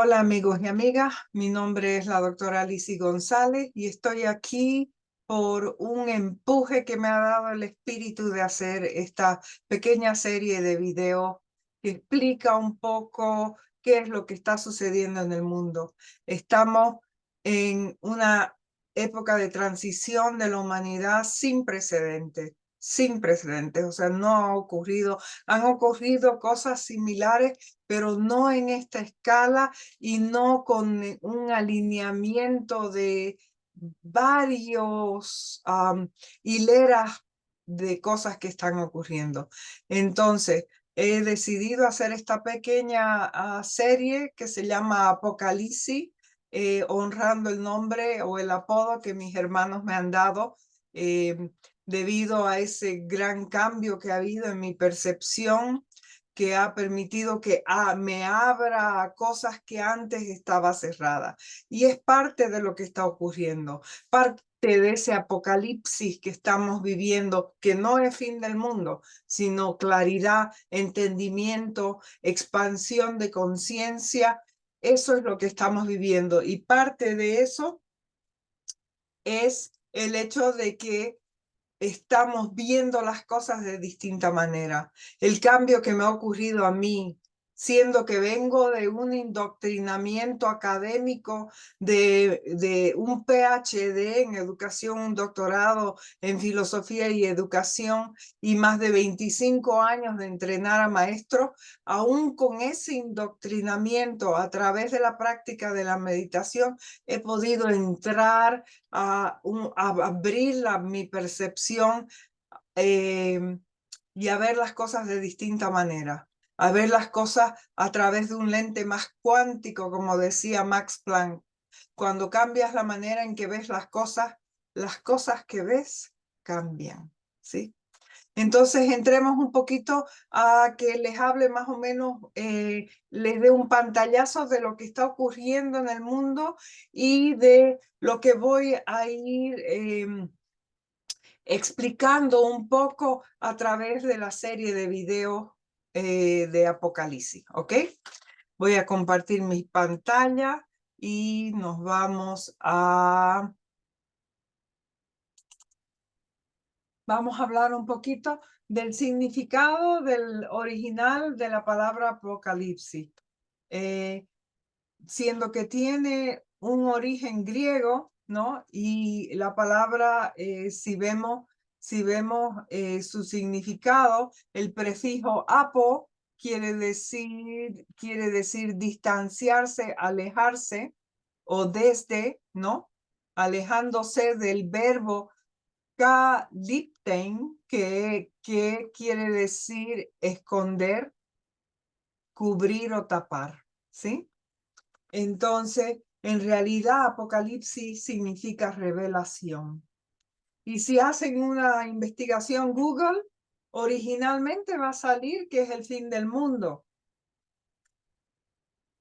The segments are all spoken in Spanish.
Hola amigos y amigas, mi nombre es la doctora Lizy González y estoy aquí por un empuje que me ha dado el espíritu de hacer esta pequeña serie de videos que explica un poco qué es lo que está sucediendo en el mundo. Estamos en una época de transición de la humanidad sin precedentes. Sin precedentes, o sea, no ha ocurrido, han ocurrido cosas similares, pero no en esta escala y no con un alineamiento de varios hileras de cosas que están ocurriendo. Entonces, he decidido hacer esta pequeña serie que se llama Apocalipsis, honrando el nombre o el apodo que mis hermanos me han dado. Debido a ese gran cambio que ha habido en mi percepción, que ha permitido que me abra cosas que antes estaba cerrada. Y es parte de lo que está ocurriendo, parte de ese apocalipsis que estamos viviendo, que no es fin del mundo, sino claridad, entendimiento, expansión de conciencia. Eso es lo que estamos viviendo. Y parte de eso es el hecho de que estamos viendo las cosas de distinta manera. El cambio que me ha ocurrido a mí, siendo que vengo de un indoctrinamiento académico, de un PhD en educación, un doctorado en filosofía y educación y más de 25 años de entrenar a maestros, aún con ese indoctrinamiento a través de la práctica de la meditación, he podido entrar a abrir mi percepción y a ver las cosas de distinta manera, a ver las cosas a través de un lente más cuántico, como decía Max Planck. Cuando cambias la manera en que ves las cosas que ves cambian, ¿sí? Entonces entremos un poquito a que les hable más o menos, les dé un pantallazo de lo que está ocurriendo en el mundo y de lo que voy a ir explicando un poco a través de la serie de videos de Apocalipsis, ¿ok? Voy a compartir mi pantalla y nos vamos a... Vamos a hablar un poquito del significado del original de la palabra Apocalipsis, siendo que tiene un origen griego, ¿no? Y la palabra, si vemos su significado, el prefijo apo quiere decir distanciarse, alejarse, o desde, ¿no? Alejándose del verbo kaliptein, que quiere decir esconder, cubrir o tapar, ¿sí? Entonces, en realidad, Apocalipsis significa revelación. Y si hacen una investigación Google, originalmente va a salir que es el fin del mundo.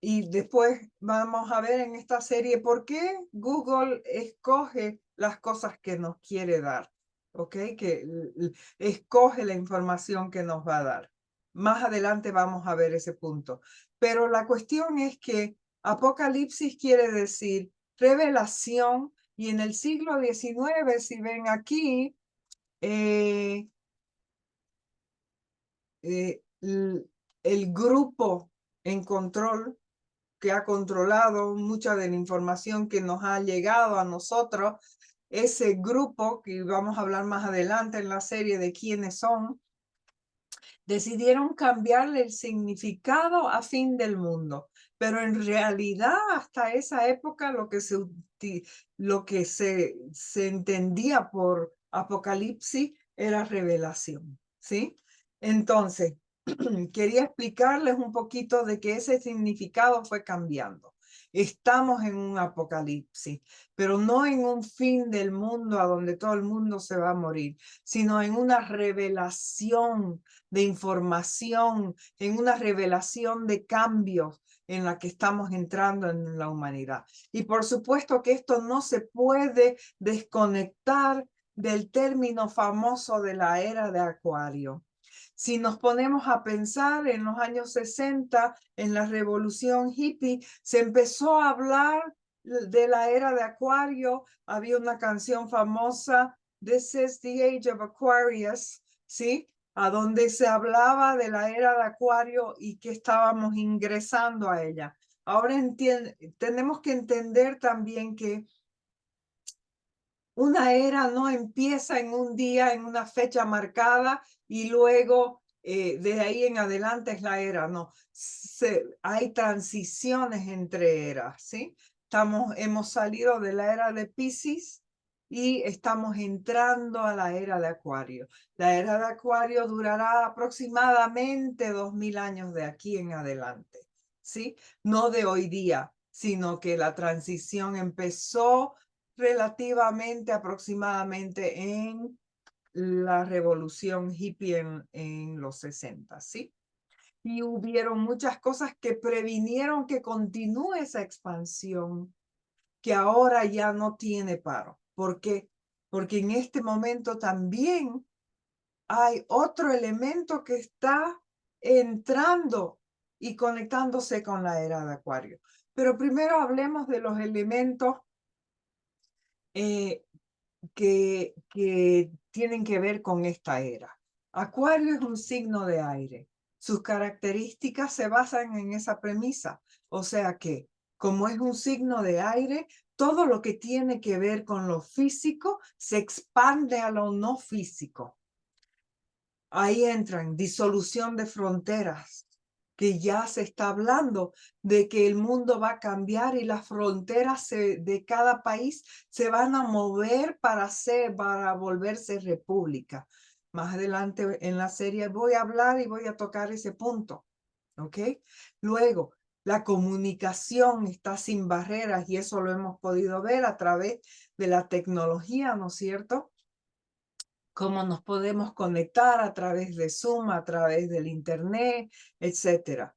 Y después vamos a ver en esta serie por qué Google escoge las cosas que nos quiere dar, ¿ok? Que escoge la información que nos va a dar. Más adelante vamos a ver ese punto. Pero la cuestión es que Apocalipsis quiere decir revelación, y en el siglo XIX, si ven aquí, el grupo en control que ha controlado mucha de la información que nos ha llegado a nosotros, ese grupo, que vamos a hablar más adelante en la serie de quiénes son, decidieron cambiarle el significado a fin del mundo. Pero en realidad, hasta esa época, lo que se entendía por Apocalipsis era revelación, ¿sí? Entonces, quería explicarles un poquito de que ese significado fue cambiando. Estamos en un apocalipsis, pero no en un fin del mundo a donde todo el mundo se va a morir, sino en una revelación de información, en una revelación de cambios en la que estamos entrando en la humanidad. Y por supuesto que esto no se puede desconectar del término famoso de la era de Acuario. Si nos ponemos a pensar en los años 60, en la revolución hippie, se empezó a hablar de la era de Acuario. Había una canción famosa, This is the Age of Aquarius, ¿sí? A donde se hablaba de la era de Acuario y que estábamos ingresando a ella. Ahora tenemos que entender también que una era no empieza en un día, en una fecha marcada y luego de ahí en adelante es la era, no. Hay transiciones entre eras, ¿sí? Hemos salido de la era de Piscis y estamos entrando a la era de Acuario. La era de Acuario durará aproximadamente 2000 años de aquí en adelante, ¿sí? No de hoy día, sino que la transición empezó relativamente aproximadamente en la revolución hippie en los 60, ¿sí? Y hubieron muchas cosas que previnieron que continúe esa expansión, que ahora ya no tiene paro. ¿Por qué? Porque en este momento también hay otro elemento que está entrando y conectándose con la era de Acuario. Pero primero hablemos de los elementos eh, que tienen que ver con esta era. Acuario es un signo de aire. Sus características se basan en esa premisa. O sea que, como es un signo de aire, todo lo que tiene que ver con lo físico se expande a lo no físico. Ahí entran disolución de fronteras, que ya se está hablando de que el mundo va a cambiar y las fronteras de cada país se van a mover para volverse república. Más adelante en la serie voy a hablar y voy a tocar ese punto, ¿ok? Luego, la comunicación está sin barreras y eso lo hemos podido ver a través de la tecnología, ¿no es cierto? Cómo nos podemos conectar a través de Zoom, a través del Internet, etcétera.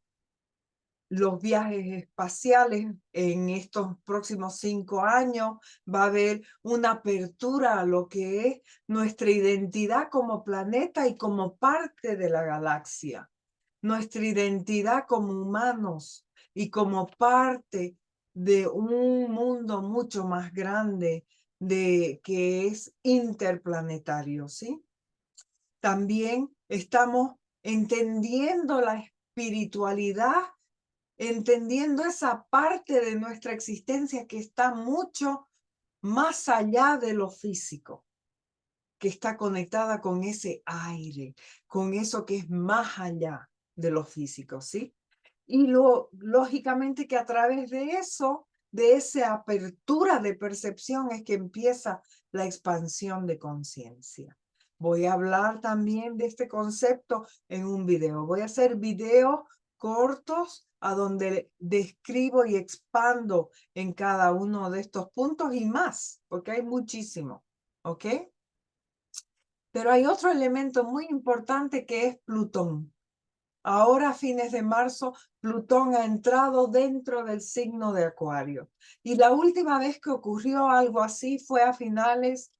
Los viajes espaciales en estos próximos 5 años va a haber una apertura a lo que es nuestra identidad como planeta y como parte de la galaxia, nuestra identidad como humanos y como parte de un mundo mucho más grande que es interplanetario, ¿sí? También estamos entendiendo la espiritualidad, entendiendo esa parte de nuestra existencia que está mucho más allá de lo físico, que está conectada con ese aire, con eso que es más allá de lo físico, ¿sí? Y lógicamente que a través de eso, de esa apertura de percepción, es que empieza la expansión de conciencia. Voy a hablar también de este concepto en un video. Voy a hacer videos cortos a donde describo y expando en cada uno de estos puntos y más, porque hay muchísimo, ¿ok? Pero hay otro elemento muy importante que es Plutón. Ahora, a fines de marzo, Plutón ha entrado dentro del signo de Acuario. Y la última vez que ocurrió algo así fue a finales,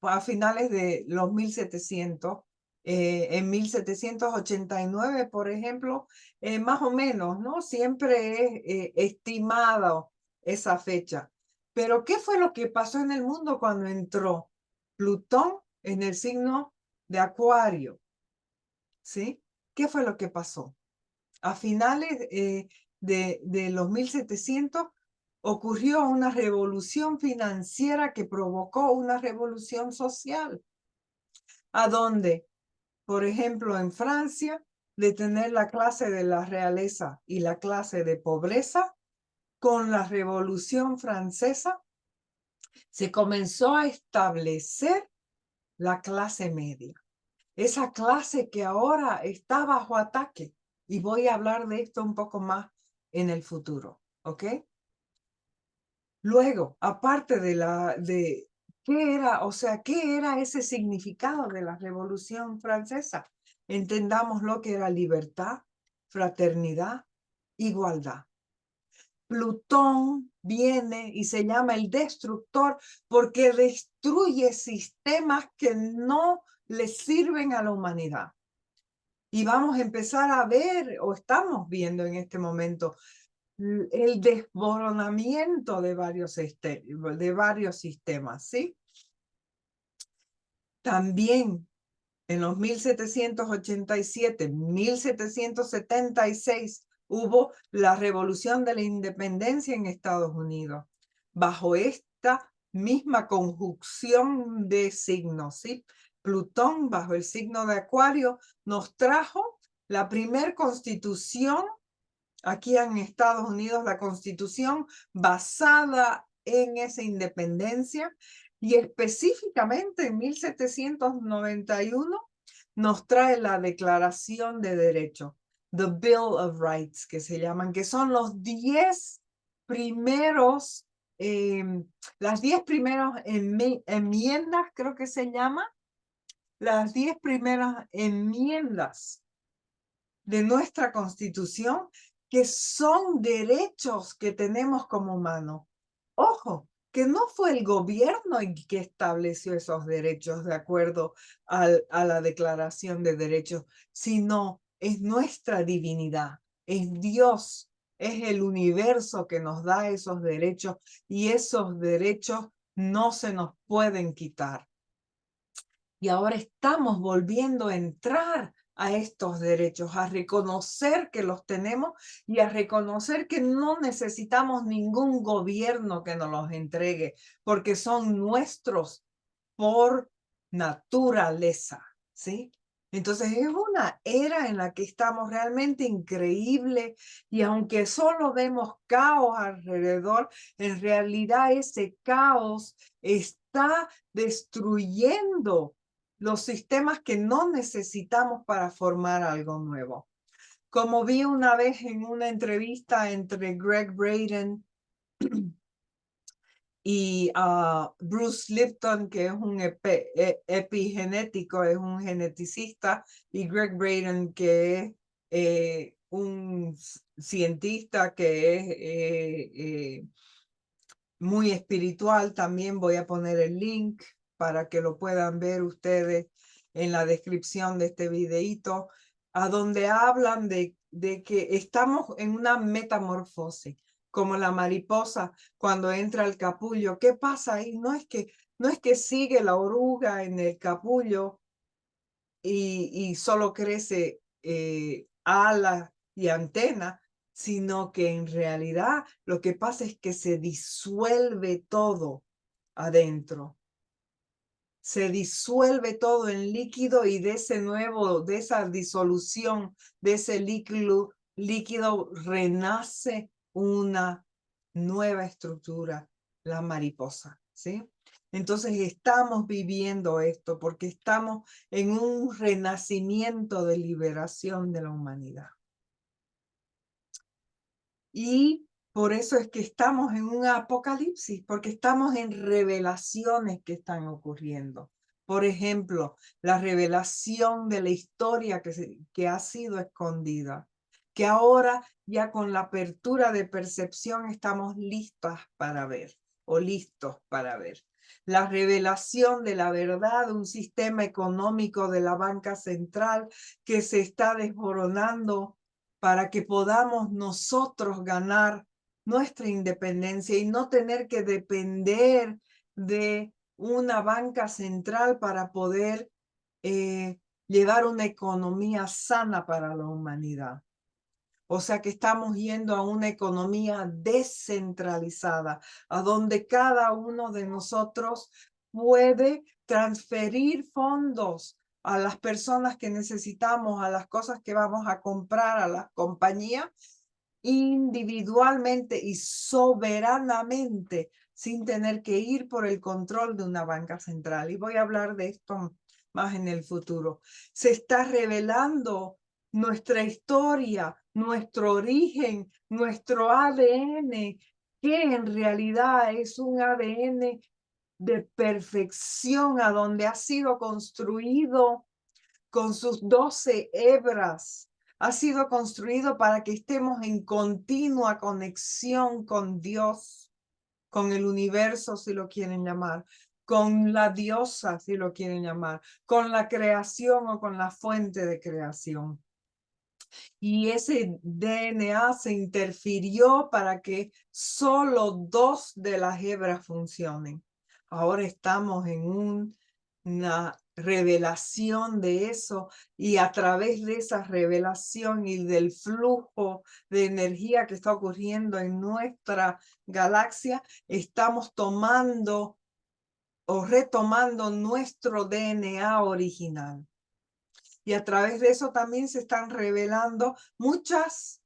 a finales de los 1700. En 1789, por ejemplo, más o menos, ¿no? Siempre es estimado esa fecha. Pero, ¿qué fue lo que pasó en el mundo cuando entró Plutón en el signo de Acuario? ¿Sí? ¿Qué fue lo que pasó? A finales de los 1700 ocurrió una revolución financiera que provocó una revolución social, a donde, por ejemplo, en Francia, de tener la clase de la realeza y la clase de pobreza, con la Revolución Francesa se comenzó a establecer la clase media. Esa clase que ahora está bajo ataque. Y voy a hablar de esto un poco más en el futuro, ¿ok? Luego, aparte de qué era, o sea, qué era ese significado de la Revolución Francesa, entendamos lo que era libertad, fraternidad, igualdad. Plutón viene y se llama el destructor porque destruye sistemas que no le sirven a la humanidad. Y vamos a empezar a ver, o estamos viendo en este momento, el desboronamiento de varios sistemas, ¿sí? También en los 1787, 1776, hubo la Revolución de la Independencia en Estados Unidos, bajo esta misma conjunción de signos, ¿sí? Plutón, bajo el signo de Acuario, nos trajo la primer constitución aquí en Estados Unidos, la constitución basada en esa independencia, y específicamente en 1791 nos trae la Declaración de Derechos, the Bill of Rights, que se llaman, que son los 10 primeros, las 10 primeras enmiendas, creo que se llama, las 10 primeras enmiendas de nuestra Constitución, que son derechos que tenemos como humanos. Ojo, que no fue el gobierno el que estableció esos derechos de acuerdo a la Declaración de Derechos, sino es nuestra divinidad, es Dios, es el universo que nos da esos derechos, y esos derechos no se nos pueden quitar. Y ahora estamos volviendo a entrar a estos derechos, a reconocer que los tenemos y a reconocer que no necesitamos ningún gobierno que nos los entregue, porque son nuestros por naturaleza, ¿sí? Entonces es una era en la que estamos realmente increíble, y aunque solo vemos caos alrededor, en realidad ese caos está destruyendo los sistemas que no necesitamos para formar algo nuevo. Como vi una vez en una entrevista entre Greg Braden y Bruce Lipton, que es un epigenético, es un geneticista, y Greg Braden, que es un cientista que es muy espiritual. También voy a poner el link para que lo puedan ver ustedes en la descripción de este videíto, a donde hablan de que estamos en una metamorfosis, como la mariposa cuando entra al capullo. ¿Qué pasa ahí? No es que sigue la oruga en el capullo y solo crece alas y antenas, sino que en realidad lo que pasa es que se disuelve todo adentro. Se disuelve todo en líquido, y de esa disolución, de ese líquido renace una nueva estructura, la mariposa, ¿sí? Entonces estamos viviendo esto porque estamos en un renacimiento de liberación de la humanidad. Y por eso es que estamos en un apocalipsis, porque estamos en revelaciones que están ocurriendo. Por ejemplo, la revelación de la historia que ha sido escondida, que ahora ya con la apertura de percepción estamos listas para ver, o listos para ver. La revelación de la verdad de un sistema económico de la banca central que se está desmoronando para que podamos nosotros ganar nuestra independencia y no tener que depender de una banca central para poder llevar una economía sana para la humanidad. O sea que estamos yendo a una economía descentralizada, a donde cada uno de nosotros puede transferir fondos a las personas que necesitamos, a las cosas que vamos a comprar, a las compañías, individualmente y soberanamente, sin tener que ir por el control de una banca central. Y voy a hablar de esto más en el futuro. Se está revelando nuestra historia, nuestro origen, nuestro ADN, que en realidad es un ADN de perfección, a donde ha sido construido con sus 12 hebras. Ha sido construido para que estemos en continua conexión con Dios, con el universo, si lo quieren llamar, con la diosa, si lo quieren llamar, con la creación o con la fuente de creación. Y ese DNA se interfirió para que solo 2 de las hebras funcionen. Ahora estamos en una revelación de eso, y a través de esa revelación y del flujo de energía que está ocurriendo en nuestra galaxia, estamos tomando o retomando nuestro DNA original. Y a través de eso también se están revelando muchas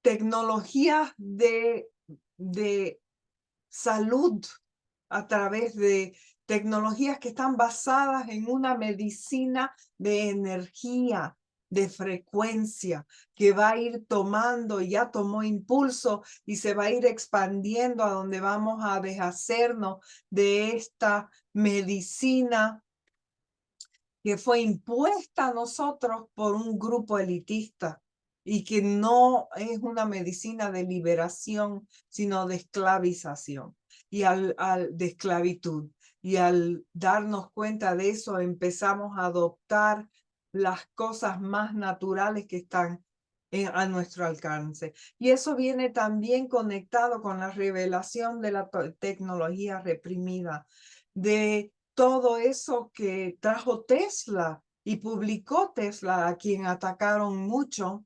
tecnologías de salud, a través de tecnologías que están basadas en una medicina de energía, de frecuencia, que va a ir tomando, ya tomó impulso y se va a ir expandiendo a donde vamos a deshacernos de esta medicina que fue impuesta a nosotros por un grupo elitista y que no es una medicina de liberación, sino de esclavización y de esclavitud. Y al darnos cuenta de eso, empezamos a adoptar las cosas más naturales que están a nuestro alcance. Y eso viene también conectado con la revelación de la tecnología reprimida, de todo eso que trajo Tesla y publicó Tesla, a quien atacaron mucho,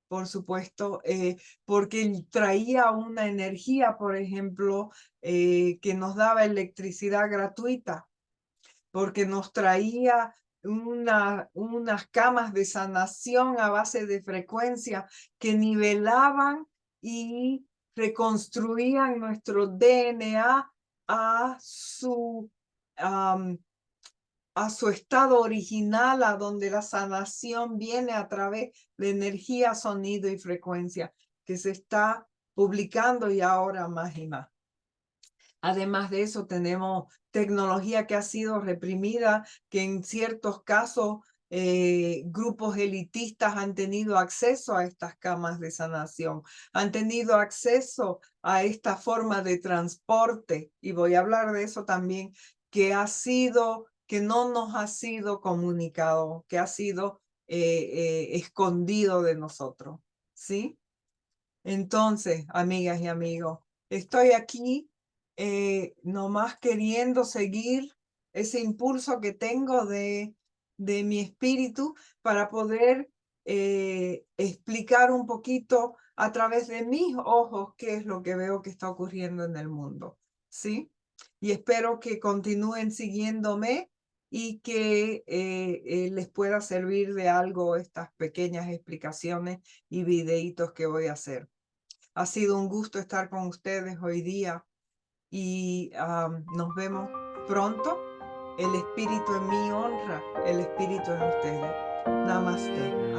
por supuesto, porque traía una energía, por ejemplo, que nos daba electricidad gratuita, porque nos traía unas camas de sanación a base de frecuencia que nivelaban y reconstruían nuestro DNA a su a su estado original, a donde la sanación viene a través de energía, sonido y frecuencia, que se está publicando y ahora más y más. Además de eso, tenemos tecnología que ha sido reprimida, que en ciertos casos grupos elitistas han tenido acceso a estas camas de sanación, han tenido acceso a esta forma de transporte, y voy a hablar de eso también, que no nos ha sido comunicado, que ha sido escondido de nosotros, ¿sí? Entonces, amigas y amigos, estoy aquí nomás queriendo seguir ese impulso que tengo de mi espíritu para poder explicar un poquito a través de mis ojos qué es lo que veo que está ocurriendo en el mundo, ¿sí? Y espero que continúen siguiéndome y que les pueda servir de algo estas pequeñas explicaciones y videitos que voy a hacer. Ha sido un gusto estar con ustedes hoy día y nos vemos pronto. El espíritu en mí honra, el espíritu en ustedes. Namaste.